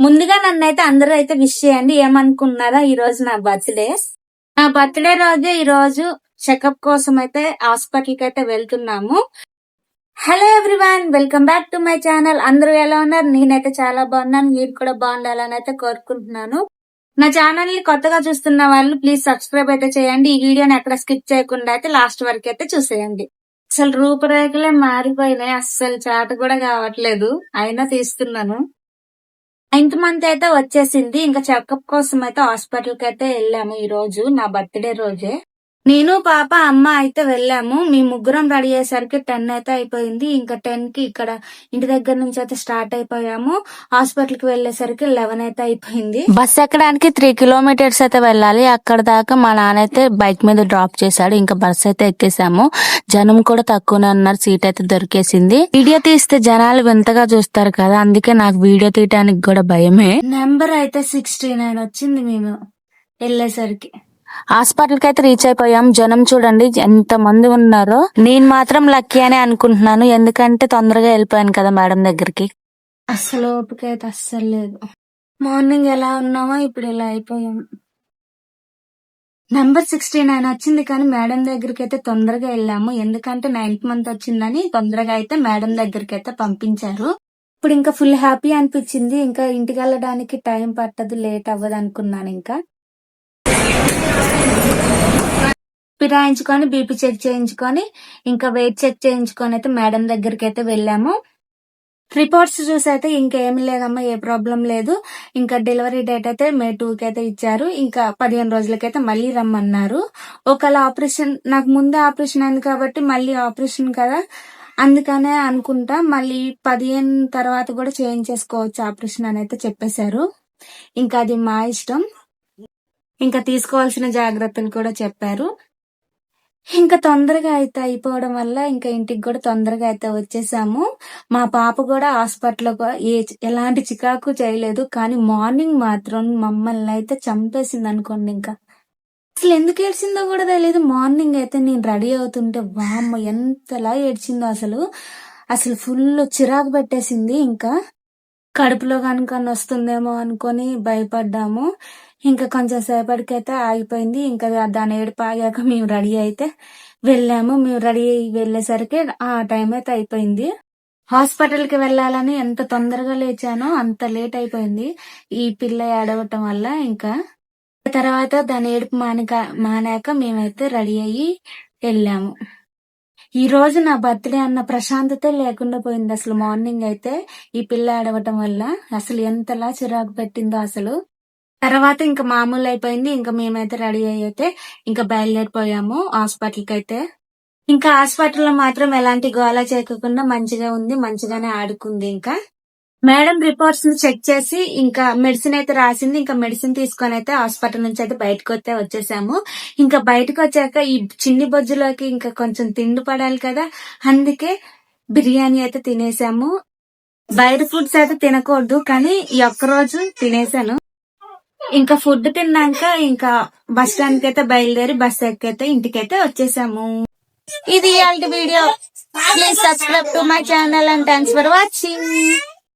ముందుగా నన్నైతే అందరూ అయితే విష్ చేయండి. ఏమనుకున్నారా, ఈ రోజు నా బర్త్డే. నా బర్త్డే రోజే ఈ రోజు చెకప్ కోసం అయితే హాస్పిటల్ కి అయితే వెళ్తున్నాము. Hello everyone, welcome back to my channel. అందరూ ఎలా ఉన్నారు? నేనైతే చాలా బాగున్నాను. మీరు కూడా బాగుండాలని అయితే కోరుకుంటున్నాను. నా ఛానల్ ని కొత్తగా చూస్తున్న వాళ్ళు ప్లీజ్ సబ్స్క్రైబ్ అయితే చేయండి. ఈ వీడియోని ఎక్కడ స్కిప్ చేయకుండా అయితే లాస్ట్ వరకు అయితే చూసేయండి. అసలు రూపురేఖలే మారిపోయినాయి. అస్సలు చాట కూడా కావట్లేదు, అయినా తీస్తున్నాను. 9th మంత్ అయితే వచ్చేసింది. ఇంకా చెకప్ కోసం అయితే హాస్పిటల్ కి అయితే వెళ్ళాము. ఈ రోజు నా బర్త్డే రోజే నేను, పాప, అమ్మ అయితే వెళ్ళాము. మీ ముగ్గురం రెడీ అయ్యేసరికి 10 అయితే అయిపోయింది. ఇంకా 10 కి ఇక్కడ ఇంటి దగ్గర నుంచి అయితే స్టార్ట్ అయిపోయాము. హాస్పిటల్ కి వెళ్లేసరికి 11 అయితే అయిపోయింది. బస్ ఎక్కడానికి 3 కిలోమీటర్స్ అయితే వెళ్ళాలి. అక్కడ దాకా మా నాన్న అయితే బైక్ మీద డ్రాప్ చేశాడు. ఇంకా బస్ అయితే ఎక్కేసాము. జనం కూడా తక్కువనే ఉన్నారు, సీట్ అయితే దొరికేసింది. వీడియో తీస్తే జనాలు వింతగా చూస్తారు కదా, అందుకే నాకు వీడియో తీయడానికి కూడా భయమే. నెంబర్ అయితే 69 వచ్చింది మేము వెళ్ళేసరికి. హాస్పిటల్ కి అయితే రీచ్ అయిపోయాం. జనం చూడండి ఎంత మంది ఉన్నారో. నేను మాత్రం లక్కీ అని అనుకుంటున్నాను, ఎందుకంటే తొందరగా వెళ్ళిపోయాను కదా మేడం దగ్గరికి. అస్సలు ఓపిక అయితే అస్సలు లేదు. మార్నింగ్ ఎలా ఉన్నామో ఇప్పుడు ఇలా అయిపోయాం. నెంబర్ 69 వచ్చింది, కానీ మేడం దగ్గరికి అయితే తొందరగా వెళ్ళాము. ఎందుకంటే 9th మంత్ వచ్చిందని తొందరగా అయితే మేడం దగ్గరికి అయితే పంపించారు. ఇప్పుడు ఇంకా ఫుల్ హ్యాపీ అనిపించింది. ఇంకా ఇంటికి వెళ్ళడానికి టైం పట్టదు, లేట్ అవ్వదు అనుకున్నాను. ఇంకా పిరాయించుకొని బీపీ చెక్ చేయించుకొని ఇంకా వెయిట్ చెక్ చేయించుకొని అయితే మేడం దగ్గరికి అయితే వెళ్ళాము. రిపోర్ట్స్ చూసి అయితే ఇంకేమి లేదమ్మా, ఏ ప్రాబ్లం లేదు. ఇంకా డెలివరీ డేట్ అయితే May 2 కి అయితే ఇచ్చారు. ఇంకా 15 రోజులకైతే మళ్ళీ రమ్మన్నారు. ఒకవేళ ఆపరేషన్, నాకు ముందే ఆపరేషన్ అయింది కాబట్టి మళ్ళీ ఆపరేషన్ కదా, అందుకనే అనుకుంటా మళ్ళీ 15 తర్వాత కూడా చేయించేసుకోవచ్చు ఆపరేషన్ అని అయితే చెప్పేశారు. ఇంకా అది మా ఇష్టం. ఇంకా తీసుకోవాల్సిన జాగ్రత్తలు కూడా చెప్పారు. ఇంకా తొందరగా అయితే అయిపోవడం వల్ల ఇంకా ఇంటికి కూడా తొందరగా అయితే వచ్చేసాము. మా పాప కూడా హాస్పిటల్లో ఎలాంటి చికాకు చేయలేదు, కానీ మార్నింగ్ మాత్రం మమ్మల్ని అయితే చంపేసింది అనుకోండి. ఇంకా అసలు ఎందుకు ఏడ్చిందో కూడా తెలియదు. మార్నింగ్ అయితే నేను రెడీ అవుతుంటే వామ్మ ఎంతలా ఏడ్చిందో అసలు. అసలు ఫుల్ చిరాకు పెట్టేసింది. ఇంకా కడుపులో కనుక వస్తుందేమో అనుకొని భయపడ్డాము. ఇంకా కొంచెం సేపటికైతే ఆగిపోయింది. ఇంకా దాని ఏడుపు ఆగాక మేము రెడీ అయితే వెళ్ళాము. మేము రెడీ అయ్యి వెళ్ళేసరికి ఆ టైం అయితే అయిపోయింది. హాస్పిటల్ కి వెళ్ళాలని ఎంత తొందరగా లేచానో అంత లేట్ అయిపోయింది ఈ పిల్ల ఏడవటం వల్ల. ఇంకా తర్వాత దాని ఏడుపు మానాక మేమైతే రెడీ అయ్యి వెళ్ళాము. ఈ రోజు నా బర్త్డే అన్న ప్రశాంతతే లేకుండా పోయింది అసలు. మార్నింగ్ అయితే ఈ పిల్ల ఆడవటం వల్ల అసలు ఎంతలా చిరాకు పెట్టిందో అసలు. తర్వాత ఇంకా మామూలు అయిపోయింది. ఇంకా మేమైతే రెడీ అయితే ఇంకా బయలుదేరిపోయాము హాస్పిటల్ కి అయితే. ఇంకా హాస్పిటల్లో మాత్రం ఎలాంటి గోళ చేయకుండా మంచిగా ఉంది, మంచిగానే ఆడుకుంది. ఇంకా మేడం రిపోర్ట్స్ ని చెక్ చేసి ఇంకా మెడిసిన్ అయితే రాసింది. ఇంకా మెడిసిన్ తీసుకొని అయితే హాస్పిటల్ నుంచి అయితే బయటకు అయితే వచ్చేసాము. ఇంకా బయటకు వచ్చాక ఈ చిన్ని బొజ్జులోకి ఇంకా కొంచెం తిండి పడాలి కదా, అందుకే బిర్యానీ అయితే తినేసాము. బయట ఫుడ్స్ అయితే తినకూడదు, కానీ ఈ ఒక్కరోజు తినేసాను. ఇంకా ఫుడ్ తిన్నాక ఇంకా బస్ స్టాండ్ కి అయితే బయలుదేరి బస్ ఎక్కైతే ఇంటికైతే వచ్చేసాము. ఇది ఇవాల్టి video. Please subscribe to my channel and thanks for watching.